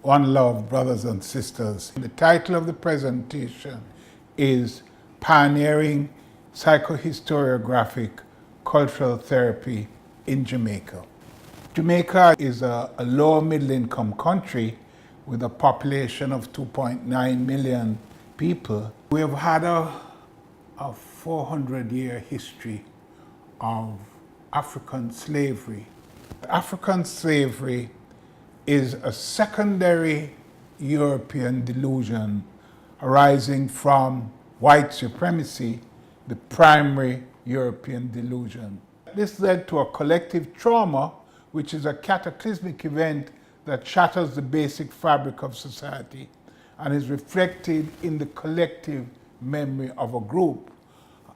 One love, brothers and sisters. The title of the presentation is Pioneering Psychohistoriographic Cultural Therapy in Jamaica. Jamaica is a lower middle income country with a population of 2.9 million people. We have had a 400-year history of African slavery. African slavery is a secondary European delusion arising from white supremacy, the primary European delusion. This led to a collective trauma, which is a cataclysmic event that shatters the basic fabric of society and is reflected in the collective memory of a group.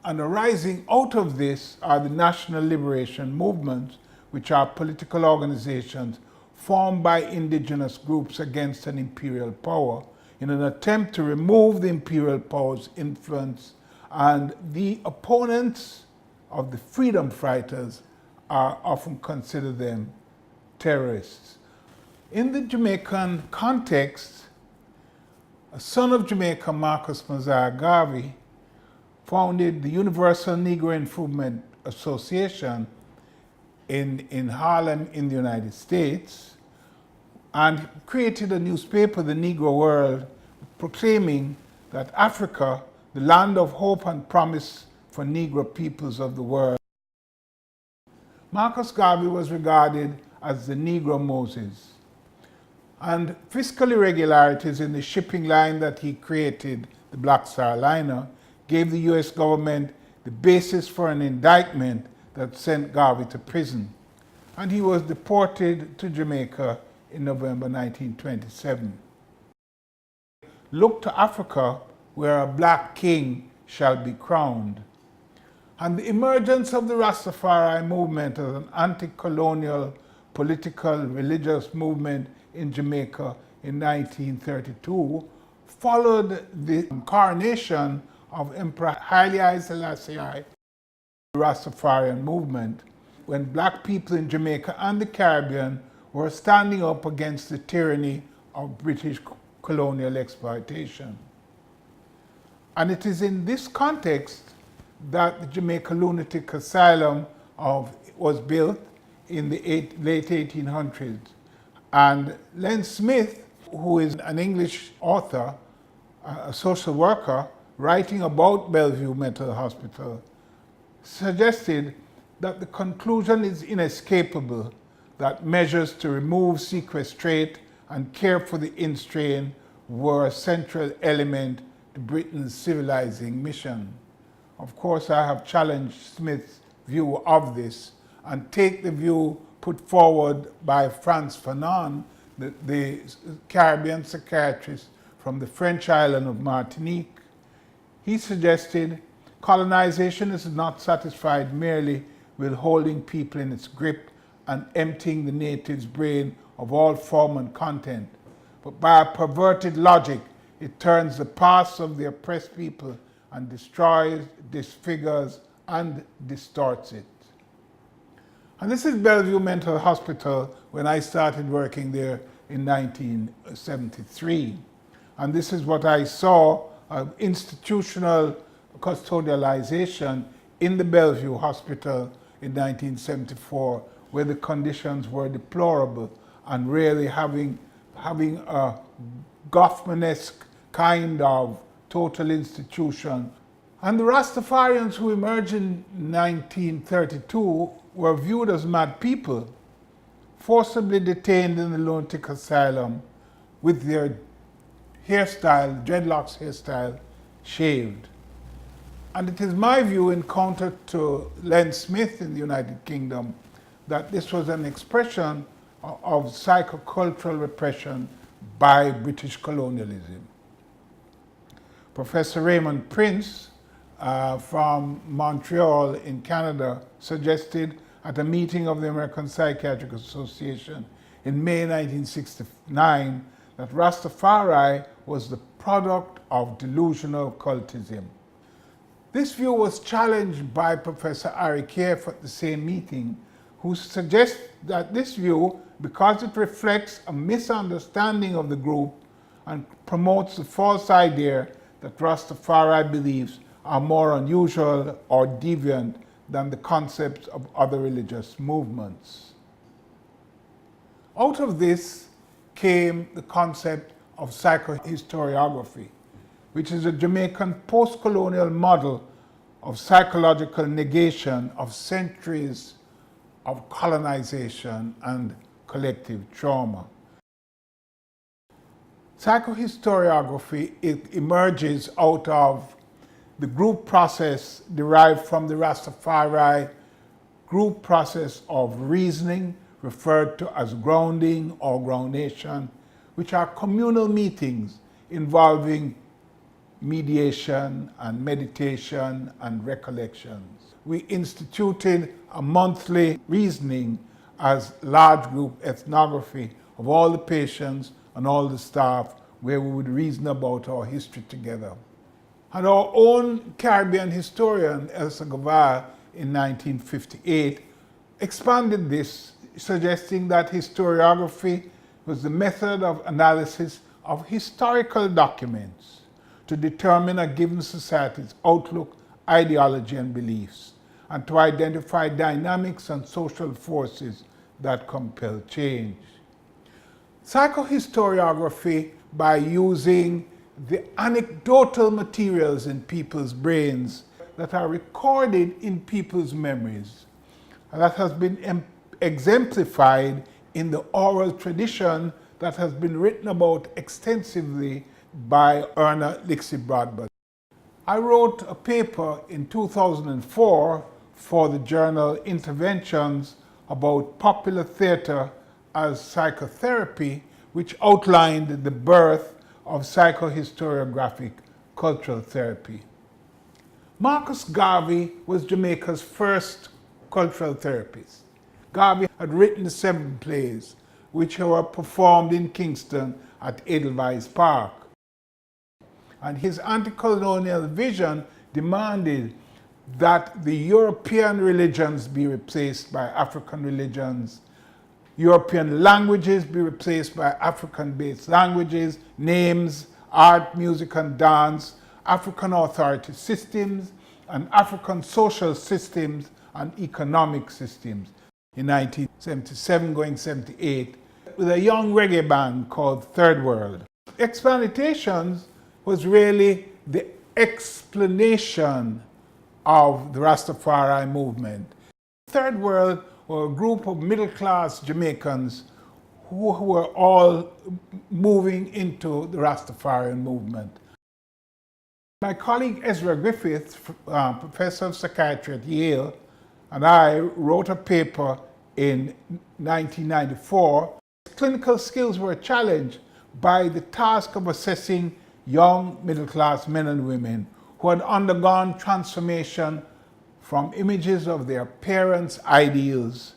And arising out of this are the national liberation movements, which are political organizations formed by indigenous groups against an imperial power in an attempt to remove the imperial power's influence, and the opponents of the freedom fighters are often considered them terrorists. In the Jamaican context, a son of Jamaica, Marcus Mosiah Garvey, founded the Universal Negro Improvement Association in Harlem in the United States, and created a newspaper, The Negro World, proclaiming that Africa, the land of hope and promise for Negro peoples of the world. Marcus Garvey was regarded as the Negro Moses, and fiscal irregularities in the shipping line that he created, the Black Star liner, gave the US government the basis for an indictment that sent Garvey to prison, and he was deported to Jamaica in November 1927. Look to Africa, where a black king shall be crowned. And the emergence of the Rastafari movement as an anti-colonial, political, religious movement in Jamaica in 1932 followed the coronation of Emperor Haile Selassie, the Rastafarian movement, when black people in Jamaica and the Caribbean were standing up against the tyranny of British colonial exploitation. And it is in this context that the Jamaica Lunatic Asylum was built in the late 1800s. And Len Smith, who is an English author, a social worker, writing about Bellevue Mental Hospital, suggested that the conclusion is inescapable that measures to remove, sequestrate, and care for the insane were a central element to Britain's civilizing mission. Of course, I have challenged Smith's view of this and take the view put forward by Frantz Fanon, the Caribbean psychiatrist from the French island of Martinique. He suggested colonization is not satisfied merely with holding people in its grip and emptying the native's brain of all form and content, but by a perverted logic, it turns the past of the oppressed people and destroys, disfigures, and distorts it. And this is Bellevue Mental Hospital when I started working there in 1973. And this is what I saw, institutional custodialization in the Bellevue Hospital in 1974, where the conditions were deplorable and really having a Goffman-esque kind of total institution. And the Rastafarians who emerged in 1932 were viewed as mad people, forcibly detained in the lunatic asylum with their hairstyle, dreadlocks hairstyle, shaved. And it is my view, in counter to Len Smith in the United Kingdom, that this was an expression of psychocultural repression by British colonialism. Professor Raymond Prince from Montreal in Canada suggested at a meeting of the American Psychiatric Association in May 1969 that Rastafari was the product of delusional cultism. This view was challenged by Professor Ari Kaif at the same meeting, who suggests that this view because it reflects a misunderstanding of the group and promotes the false idea that Rastafari beliefs are more unusual or deviant than the concepts of other religious movements. Out of this came the concept of psychohistoriography, which is a Jamaican post-colonial model of psychological negation of centuries of colonization and collective trauma. Psychohistoriography, it emerges out of the group process derived from the Rastafari group process of reasoning, referred to as grounding or groundation, which are communal meetings involving mediation and meditation and recollections. We instituted a monthly reasoning as large group ethnography of all the patients and all the staff, where we would reason about our history together. And our own Caribbean historian, Elsa Guevara, in 1958, expanded this, suggesting that historiography was the method of analysis of historical documents to determine a given society's outlook, ideology, and beliefs, and to identify dynamics and social forces that compel change. Psychohistoriography, by using the anecdotal materials in people's brains that are recorded in people's memories, that has been exemplified in the oral tradition that has been written about extensively by Erna Lixie Bradbury. I wrote a paper in 2004 for the journal Interventions about popular theatre as psychotherapy, which outlined the birth of psychohistoriographic cultural therapy. Marcus Garvey was Jamaica's first cultural therapist. Garvey had written 7 plays, which were performed in Kingston at Edelweiss Park. And his anti-colonial vision demanded that the European religions be replaced by African religions, European languages be replaced by African-based languages, names, art, music, and dance, African authority systems, and African social systems and economic systems. In 1977, going 78, with a young reggae band called Third World. Explantations was really the explanation of the Rastafari movement. Third World were a group of middle-class Jamaicans who were all moving into the Rastafarian movement. My colleague Ezra Griffith, professor of psychiatry at Yale, and I wrote a paper in 1994. Clinical skills were challenged by the task of assessing young middle-class men and women who had undergone transformation from images of their parents' ideals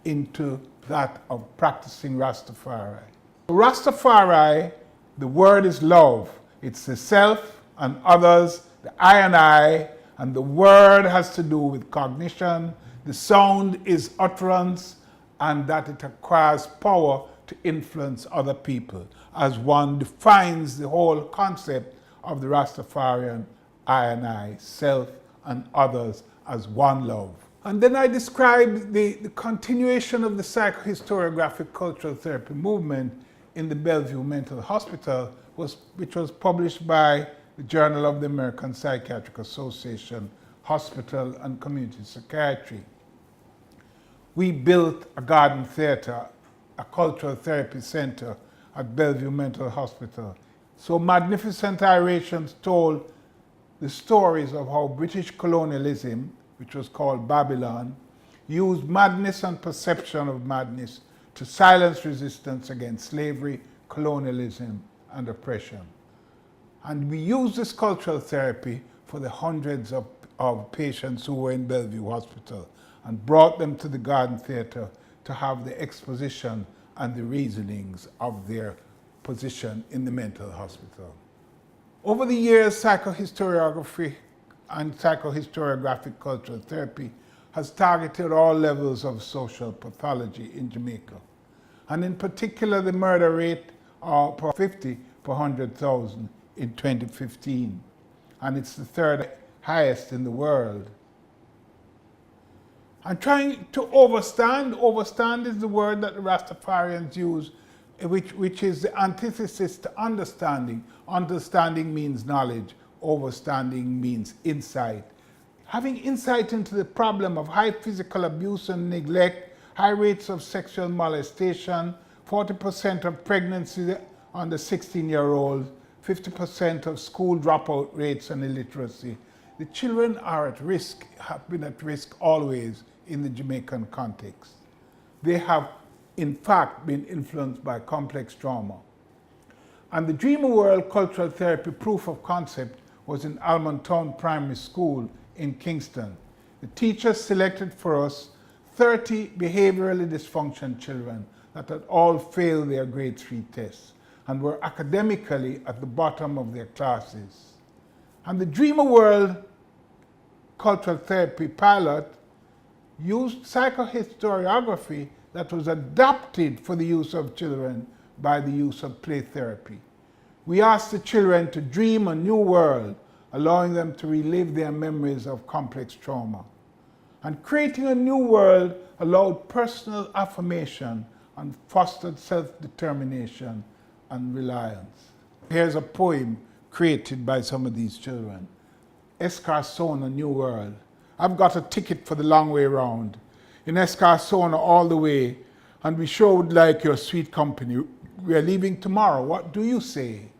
into that of practicing Rastafari. Rastafari, the word is love. It's the self and others, the I and the word has to do with cognition. The sound is utterance, and that it acquires power to influence other people, as one defines the whole concept of the Rastafarian I, self and others, as one love. And then I described the continuation of the psychohistoriographic cultural therapy movement in the Bellevue Mental Hospital, which was published by the Journal of the American Psychiatric Association, Hospital and Community Psychiatry. We built a garden theatre, a cultural therapy center at Bellevue Mental Hospital. So magnificent orations told the stories of how British colonialism, which was called Babylon, used madness and perception of madness to silence resistance against slavery, colonialism, and oppression. And we used this cultural therapy for the hundreds of patients who were in Bellevue Hospital and brought them to the Garden Theatre to have the exposition and the reasonings of their position in the mental hospital. Over the years, psychohistoriography and psychohistoriographic cultural therapy has targeted all levels of social pathology in Jamaica. and in particular the murder rate per 50 per 100,000 in 2015, and it's the third highest in the world. And trying to overstand is the word that the Rastafarians use, which is the antithesis to understanding. Understanding means knowledge, overstanding means insight. Having insight into the problem of high physical abuse and neglect, high rates of sexual molestation, 40% of pregnancy under 16-year-olds, 50% of school dropout rates and illiteracy. The children are at risk, have been at risk always in the Jamaican context. They have, in fact, been influenced by complex trauma. And the Dream World Cultural Therapy proof of concept was in Almond Town Primary School in Kingston. The teachers selected for us 30 behaviorally dysfunctional children that had all failed their grade 3 tests and were academically at the bottom of their classes. And the Dreamer World Cultural Therapy pilot used psychohistoriography that was adapted for the use of children by the use of play therapy. We asked the children to dream a new world, allowing them to relive their memories of complex trauma. And creating a new world allowed personal affirmation and fostered self-determination and reliance. Here's a poem created by some of these children. Escarsona, New World. I've got a ticket for the long way round. In Escarsona all the way, and we sure would like your sweet company. We are leaving tomorrow. What do you say?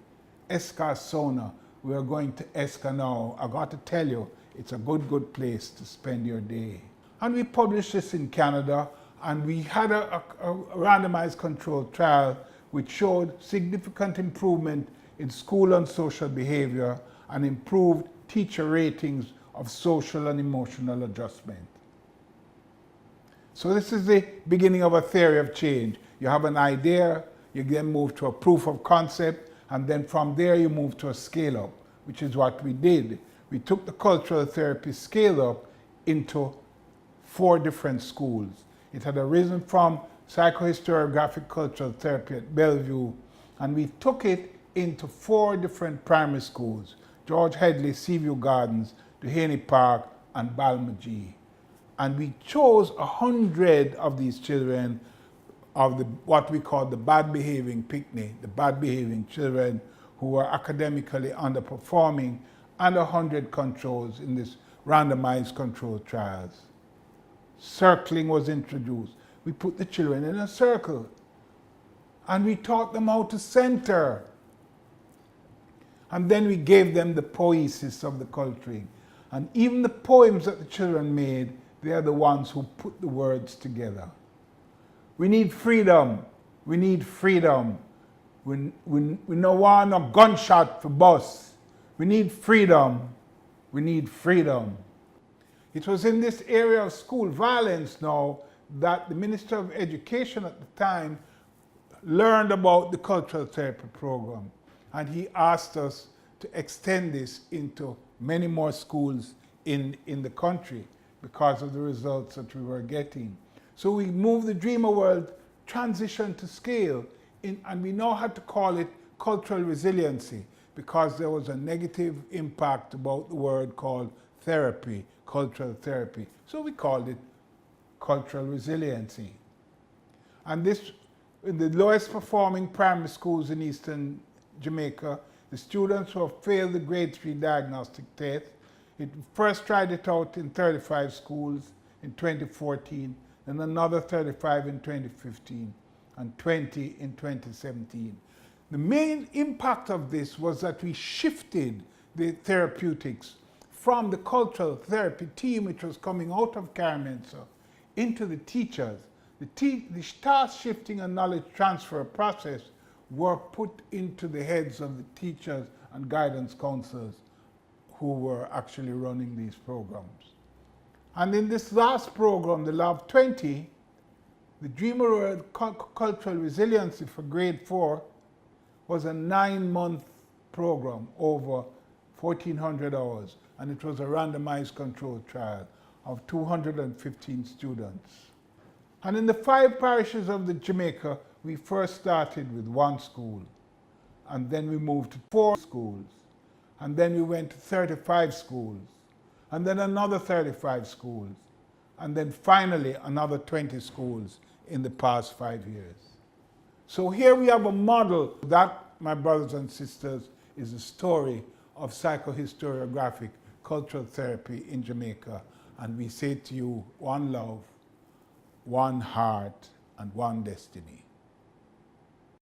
Escarsona, we are going to Esca now. I got to tell you, it's a good place to spend your day. And we published this in Canada, and we had a randomized controlled trial which showed significant improvement in school and social behavior and improved teacher ratings of social and emotional adjustment. So this is the beginning of a theory of change. You have an idea, you then move to a proof of concept, and then from there you move to a scale-up, which is what we did. We took the cultural therapy scale-up into 4 different schools. It had arisen from Psychohistoriographic Cultural Therapy at Bellevue, and we took it into 4 different primary schools: George Headley, Seaview Gardens, Duhaney Park, and Balmagie. And we chose 100 of these children of what we call the bad behaving picnic, the bad behaving children who were academically underperforming, and 100 controls in this randomized control trials. Circling was introduced. We put the children in a circle and we taught them how to center. And then we gave them the poesis of the culturing. And even the poems that the children made, they are the ones who put the words together. We need freedom. We need freedom. We no want no gunshot for bus. We need freedom. We need freedom. It was in this area of school violence now that the Minister of Education at the time learned about the cultural therapy program. And he asked us to extend this into many more schools in the country because of the results that we were getting. So we moved the Dreamer World transition to scale, and we now had to call it cultural resiliency because there was a negative impact about the word called therapy, cultural therapy. So we called it cultural resiliency. And this, in the lowest performing primary schools in Eastern Jamaica, the students who have failed the grade 3 diagnostic test, it first tried it out in 35 schools in 2014, and another 35 in 2015, and 20 in 2017. The main impact of this was that we shifted the therapeutics from the cultural therapy team, which was coming out of Carmenza, into the teachers. The task shifting and knowledge transfer process were put into the heads of the teachers and guidance counselors who were actually running these programs. And in this last program, the Love 20, the Dreamer World Cultural Resiliency for grade 4 was a 9-month program over 1,400 hours, and it was a randomized controlled trial of 215 students. And in the 5 parishes of the Jamaica, We first started with 1 school, and then we moved to 4 schools, and then we went to 35 schools, and then another 35 schools, and then finally another 20 schools in the past 5 years. So here we have a model that, my brothers and sisters, is the story of psychohistoriographic cultural therapy in Jamaica. And we say to you, one love, one heart, and one destiny.